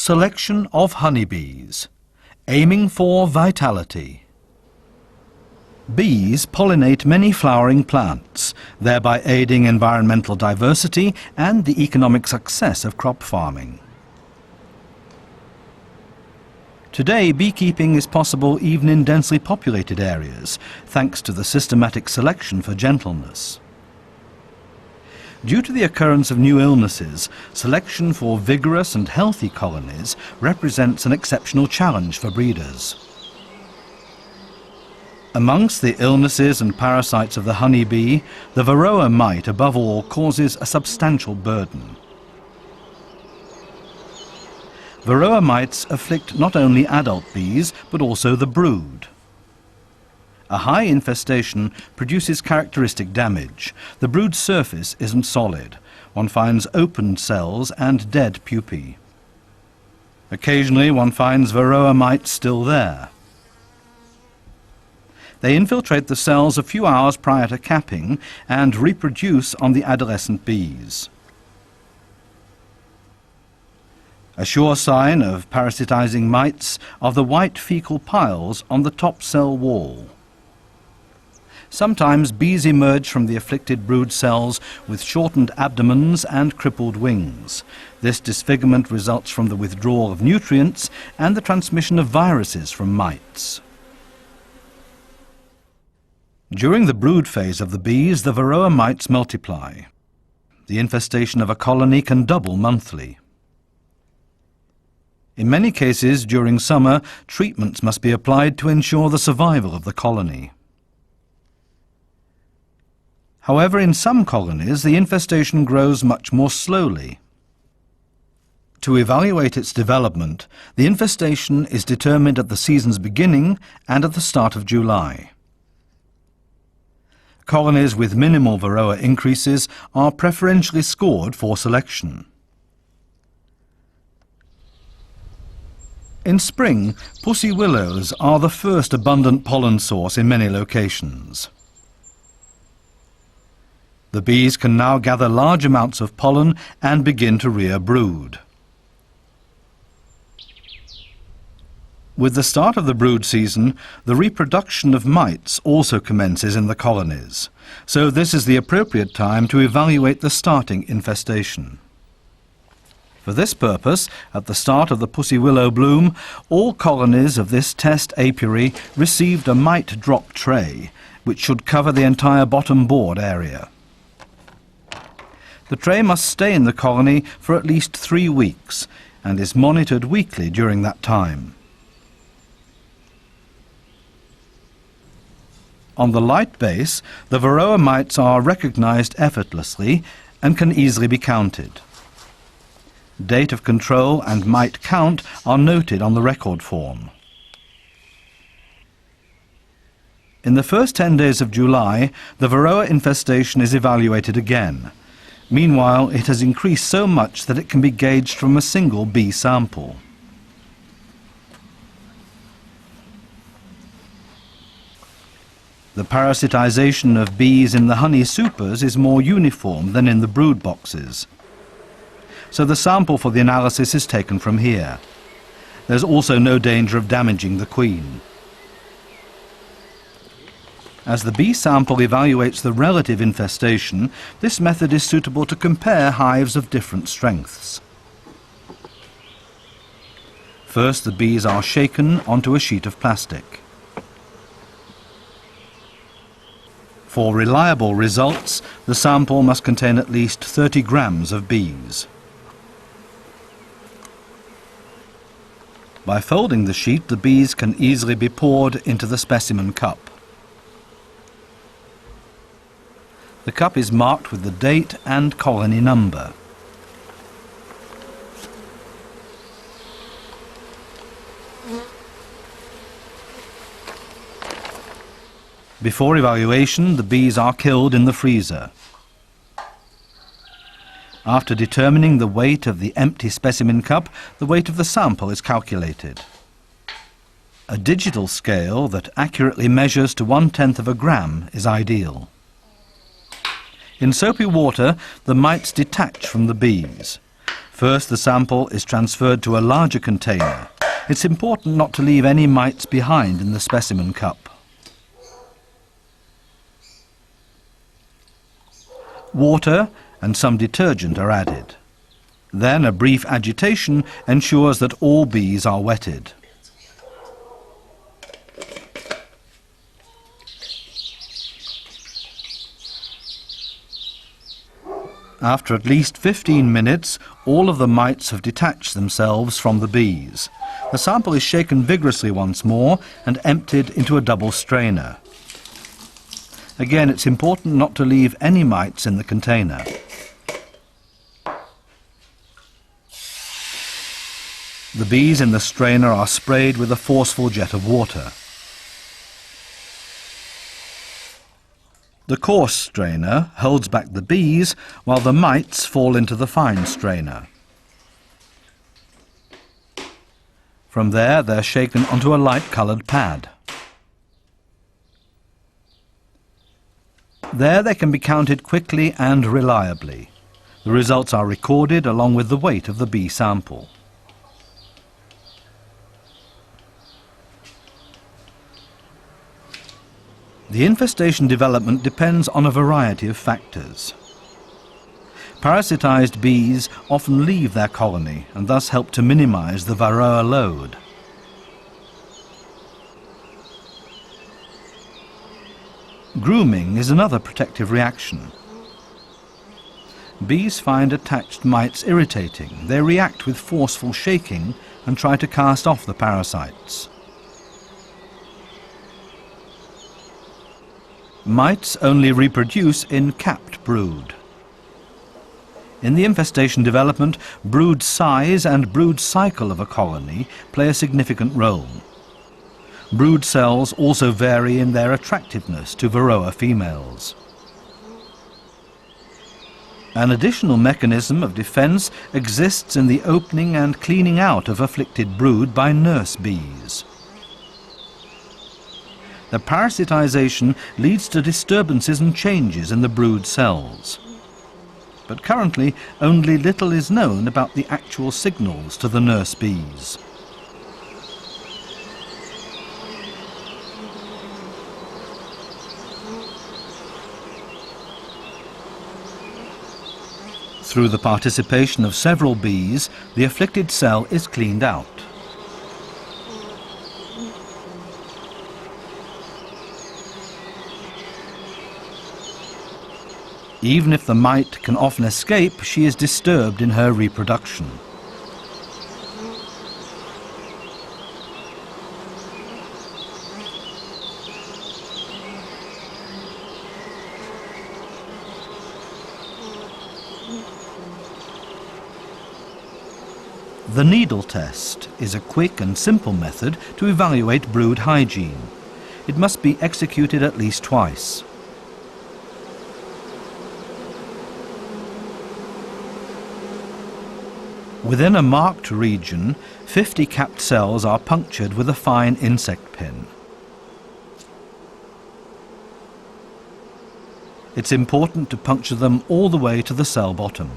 Selection of honeybees, aiming for vitality. Bees pollinate many flowering plants, thereby aiding environmental diversity and the economic success of crop farming. Today, beekeeping is possible even in densely populated areas, thanks to the systematic selection for gentleness. Due to the occurrence of new illnesses, selection for vigorous and healthy colonies represents an exceptional challenge for breeders. Amongst the illnesses and parasites of the honeybee, the varroa mite above all causes a substantial burden. Varroa mites afflict not only adult bees, but also the brood. A high infestation produces characteristic damage. The brood surface isn't solid. One finds opened cells and dead pupae. Occasionally one finds varroa mites still there. They infiltrate the cells a few hours prior to capping and reproduce on the adolescent bees. A sure sign of parasitizing mites are the white fecal piles on the top cell wall. Sometimes bees emerge from the afflicted brood cells with shortened abdomens and crippled wings. This disfigurement results from the withdrawal of nutrients and the transmission of viruses from mites. During the brood phase of the bees, the varroa mites multiply. The infestation of a colony can double monthly. In many cases, during summer, treatments must be applied to ensure the survival of the colony. However, in some colonies, the infestation grows much more slowly. To evaluate its development, the infestation is determined at the season's beginning and at the start of July. Colonies with minimal varroa increases are preferentially scored for selection. In spring, pussy willows are the first abundant pollen source in many locations. The bees can now gather large amounts of pollen and begin to rear brood. With the start of the brood season, the reproduction of mites also commences in the colonies, so this is the appropriate time to evaluate the starting infestation. For this purpose, at the start of the pussy willow bloom, all colonies of this test apiary received a mite drop tray, which should cover the entire bottom board area. The tray must stay in the colony for at least 3 weeks and is monitored weekly during that time. On the light base, the varroa mites are recognized effortlessly and can easily be counted. Date of control and mite count are noted on the record form. In the first 10 days of July, the varroa infestation is evaluated again. Meanwhile, it has increased so much that it can be gauged from a single bee sample. The parasitization of bees in the honey supers is more uniform than in the brood boxes. So the sample for the analysis is taken from here. There's also no danger of damaging the queen. As the bee sample evaluates the relative infestation, this method is suitable to compare hives of different strengths. First, the bees are shaken onto a sheet of plastic. For reliable results, the sample must contain at least 30 grams of bees. By folding the sheet, the bees can easily be poured into the specimen cup. The cup is marked with the date and colony number. Before evaluation, the bees are killed in the freezer. After determining the weight of the empty specimen cup, the weight of the sample is calculated. A digital scale that accurately measures to 1/10 of a gram is ideal. In soapy water, the mites detach from the bees. First, the sample is transferred to a larger container. It's important not to leave any mites behind in the specimen cup. Water and some detergent are added. Then a brief agitation ensures that all bees are wetted. After at least 15 minutes, all of the mites have detached themselves from the bees. The sample is shaken vigorously once more and emptied into a double strainer. Again, it's important not to leave any mites in the container. The bees in the strainer are sprayed with a forceful jet of water. The coarse strainer holds back the bees while the mites fall into the fine strainer. From there, they're shaken onto a light-coloured pad. There they can be counted quickly and reliably. The results are recorded along with the weight of the bee sample. The infestation development depends on a variety of factors. Parasitized bees often leave their colony and thus help to minimize the varroa load. Grooming is another protective reaction. Bees find attached mites irritating. They react with forceful shaking and try to cast off the parasites. Mites only reproduce in capped brood. In the infestation development, brood size and brood cycle of a colony play a significant role. Brood cells also vary in their attractiveness to varroa females. An additional mechanism of defense exists in the opening and cleaning out of afflicted brood by nurse bees. The parasitization leads to disturbances and changes in the brood cells. But currently, only little is known about the actual signals to the nurse bees. Through the participation of several bees, the afflicted cell is cleaned out. Even if the mite can often escape, she is disturbed in her reproduction. The needle test is a quick and simple method to evaluate brood hygiene. It must be executed at least twice. Within a marked region, 50 capped cells are punctured with a fine insect pin. It's important to puncture them all the way to the cell bottom.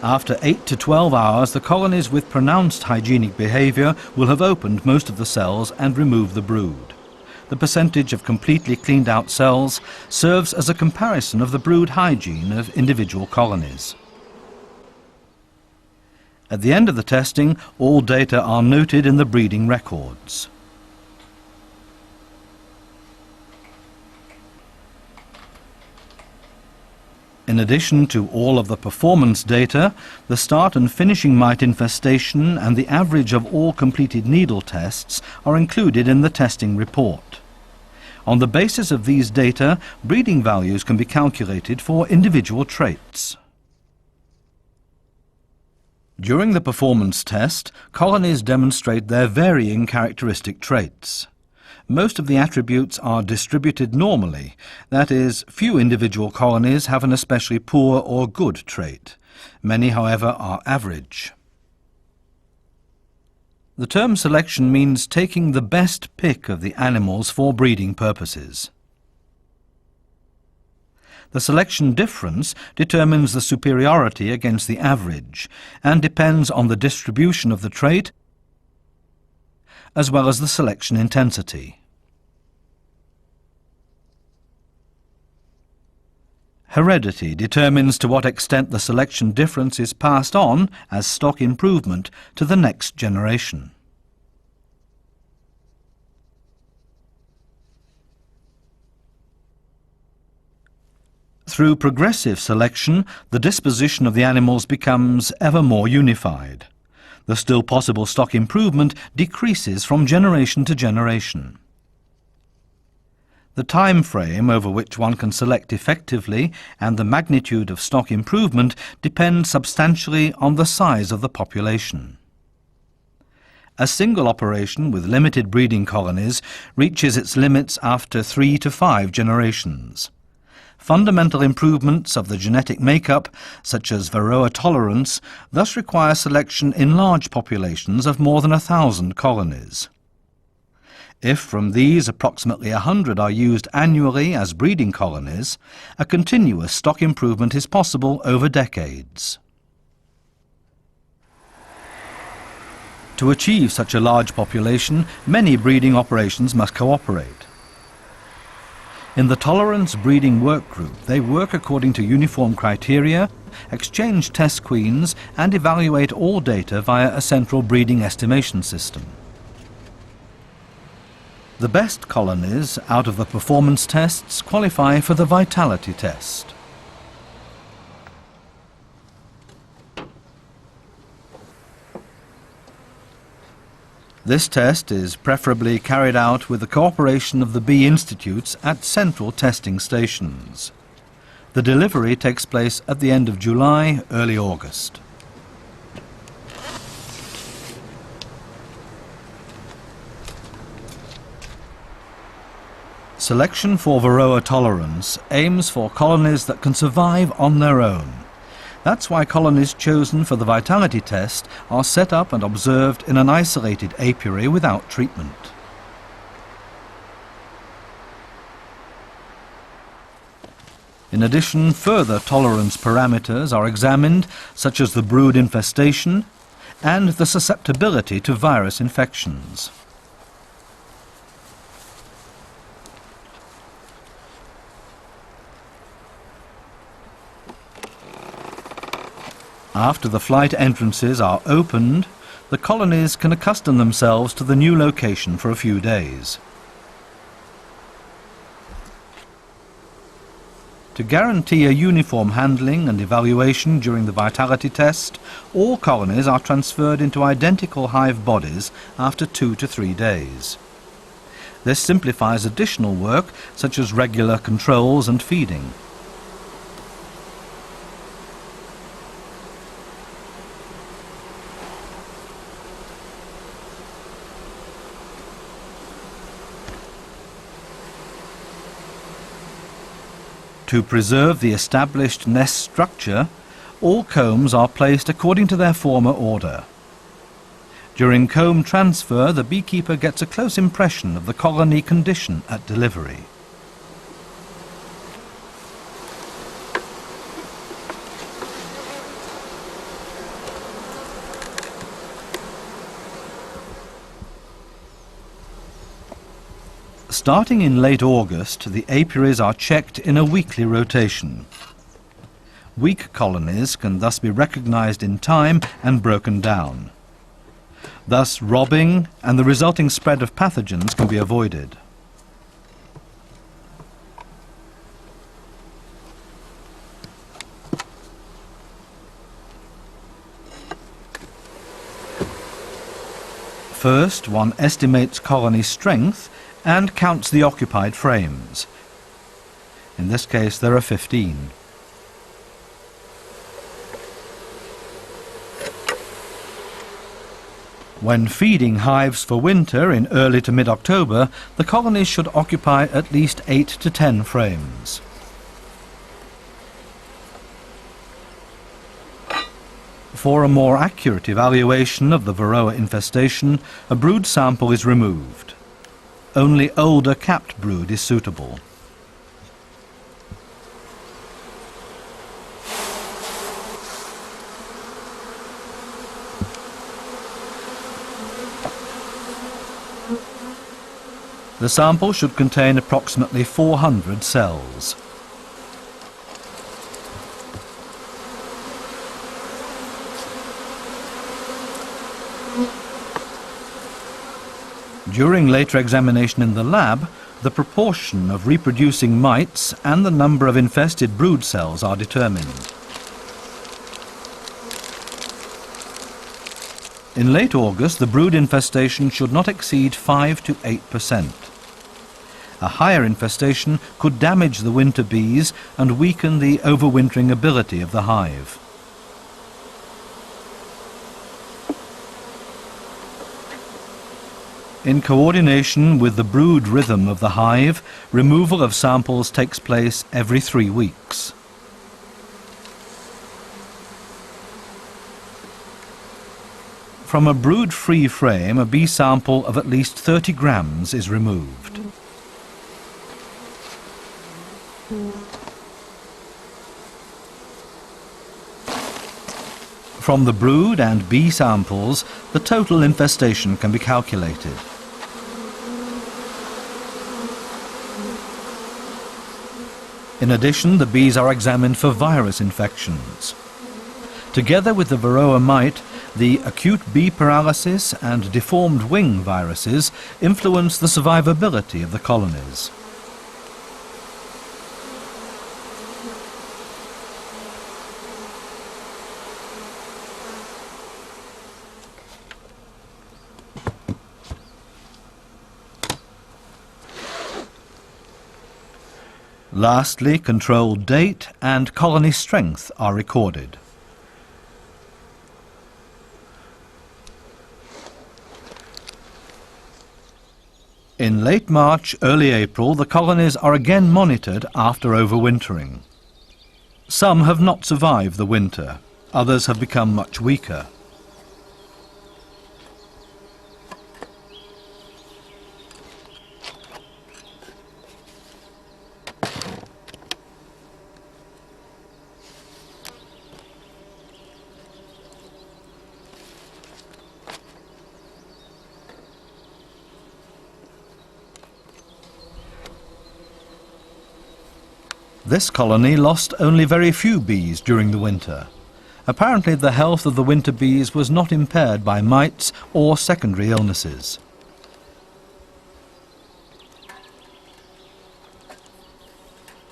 After 8 to 12 hours, the colonies with pronounced hygienic behaviour will have opened most of the cells and removed the brood. The percentage of completely cleaned out cells serves as a comparison of the brood hygiene of individual colonies. At the end of the testing, all data are noted in the breeding records. In addition to all of the performance data, the start and finishing mite infestation and the average of all completed needle tests are included in the testing report. On the basis of these data, breeding values can be calculated for individual traits. During the performance test, colonies demonstrate their varying characteristic traits. Most of the attributes are distributed normally, that is, few individual colonies have an especially poor or good trait. Many, however, are average. The term selection means taking the best pick of the animals for breeding purposes. The selection difference determines the superiority against the average and depends on the distribution of the trait as well as the selection intensity. Heredity determines to what extent the selection difference is passed on as stock improvement to the next generation. Through progressive selection, the disposition of the animals becomes ever more unified. The still possible stock improvement decreases from generation to generation. The time frame over which one can select effectively and the magnitude of stock improvement depend substantially on the size of the population. A single operation with limited breeding colonies reaches its limits after 3 to 5 generations. Fundamental improvements of the genetic makeup, such as Varroa tolerance, thus require selection in large populations of more than 1,000 colonies. If from these approximately 100 are used annually as breeding colonies, a continuous stock improvement is possible over decades. To achieve such a large population, many breeding operations must cooperate. In the tolerance breeding work group, they work according to uniform criteria, exchange test queens, and evaluate all data via a central breeding estimation system. The best colonies out of the performance tests qualify for the vitality test. This test is preferably carried out with the cooperation of the bee institutes at central testing stations. The delivery takes place at the end of July, early August. Selection for Varroa tolerance aims for colonies that can survive on their own. That's why colonies chosen for the vitality test are set up and observed in an isolated apiary without treatment. In addition, further tolerance parameters are examined, such as the brood infestation and the susceptibility to virus infections. After the flight entrances are opened, the colonies can accustom themselves to the new location for a few days. To guarantee a uniform handling and evaluation during the vitality test, all colonies are transferred into identical hive bodies after 2 to 3 days. This simplifies additional work such as regular controls and feeding. To preserve the established nest structure, all combs are placed according to their former order. During comb transfer, the beekeeper gets a close impression of the colony condition at delivery. Starting in late August, the apiaries are checked in a weekly rotation. Weak colonies can thus be recognized in time and broken down. Thus, robbing and the resulting spread of pathogens can be avoided. First, one estimates colony strength and counts the occupied frames. In this case, there are 15. When feeding hives for winter in early to mid-October, the colonies should occupy at least 8 to 10 frames. For a more accurate evaluation of the Varroa infestation, a brood sample is removed. Only older capped brood is suitable. The sample should contain approximately 400 cells. During later examination in the lab, the proportion of reproducing mites and the number of infested brood cells are determined. In late August, the brood infestation should not exceed 5 to 8%. A higher infestation could damage the winter bees and weaken the overwintering ability of the hive. In coordination with the brood rhythm of the hive, removal of samples takes place every 3 weeks. From a brood-free frame, a bee sample of at least 30 grams is removed. From the brood and bee samples, the total infestation can be calculated. In addition, the bees are examined for virus infections. Together with the Varroa mite, the acute bee paralysis and deformed wing viruses influence the survivability of the colonies. Lastly, controlled date and colony strength are recorded. In late March, early April, the colonies are again monitored after overwintering. Some have not survived the winter, others have become much weaker. This colony lost only very few bees during the winter. Apparently the health of the winter bees was not impaired by mites or secondary illnesses.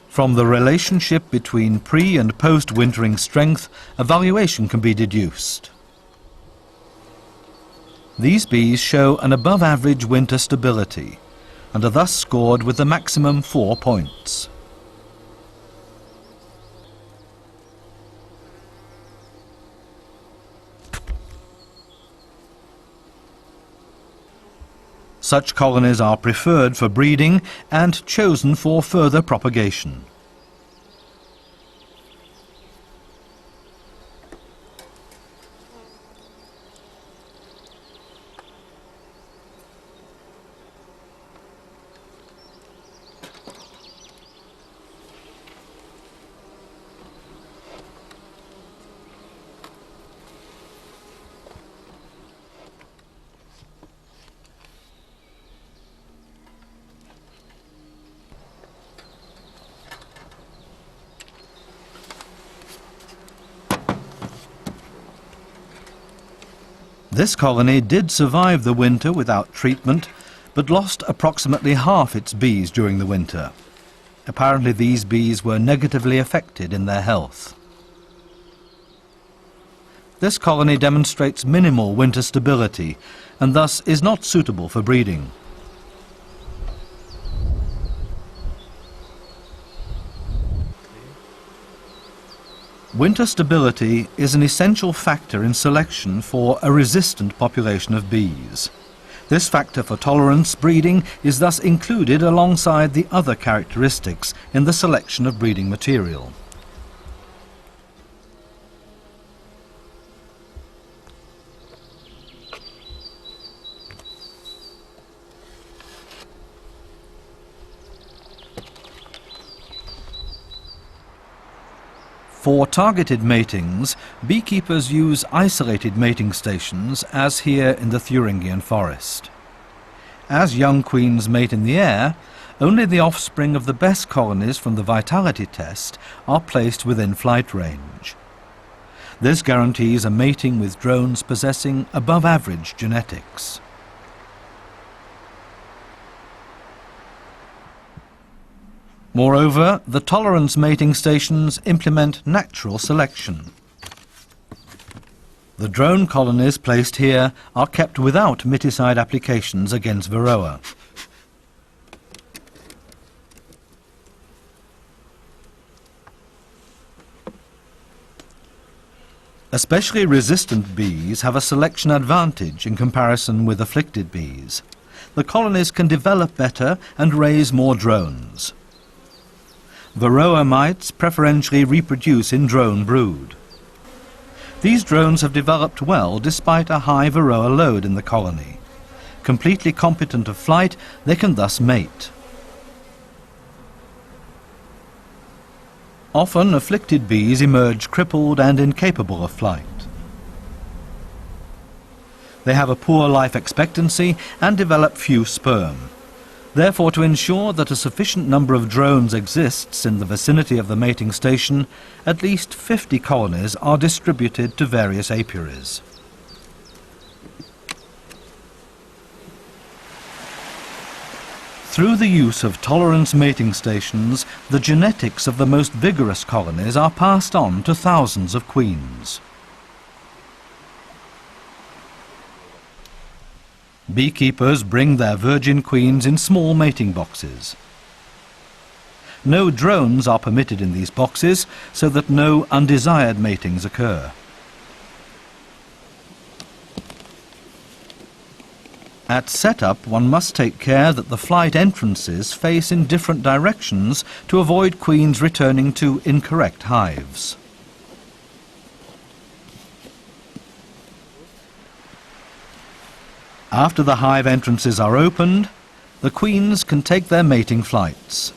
From the relationship between pre- and post-wintering strength, evaluation can be deduced. These bees show an above-average winter stability and are thus scored with the maximum 4 points. Such colonies are preferred for breeding and chosen for further propagation. This colony did survive the winter without treatment, but lost approximately half its bees during the winter. Apparently these bees were negatively affected in their health. This colony demonstrates minimal winter stability and thus is not suitable for breeding. Winter stability is an essential factor in selection for a resistant population of bees. This factor for tolerance breeding is thus included alongside the other characteristics in the selection of breeding material. For targeted matings, beekeepers use isolated mating stations, as here in the Thuringian forest. As young queens mate in the air, only the offspring of the best colonies from the vitality test are placed within flight range. This guarantees a mating with drones possessing above-average genetics. Moreover, the tolerance mating stations implement natural selection. The drone colonies placed here are kept without miticide applications against Varroa. Especially resistant bees have a selection advantage in comparison with afflicted bees. The colonies can develop better and raise more drones. Varroa mites preferentially reproduce in drone brood. These drones have developed well despite a high Varroa load in the colony. Completely competent of flight, they can thus mate. Often afflicted bees emerge crippled and incapable of flight. They have a poor life expectancy and develop few sperm. Therefore, to ensure that a sufficient number of drones exists in the vicinity of the mating station, at least 50 colonies are distributed to various apiaries. Through the use of tolerance mating stations, the genetics of the most vigorous colonies are passed on to thousands of queens. Beekeepers bring their virgin queens in small mating boxes. No drones are permitted in these boxes so that no undesired matings occur. At setup, one must take care that the flight entrances face in different directions to avoid queens returning to incorrect hives. After the hive entrances are opened, the queens can take their mating flights.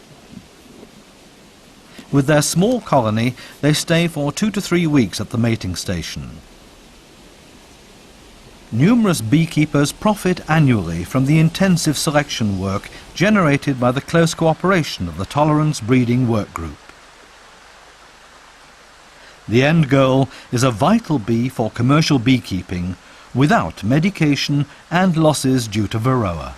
With their small colony, they stay for 2 to 3 weeks at the mating station. Numerous beekeepers profit annually from the intensive selection work generated by the close cooperation of the tolerance breeding work group. The end goal is a vital bee for commercial beekeeping without medication and losses due to Varroa.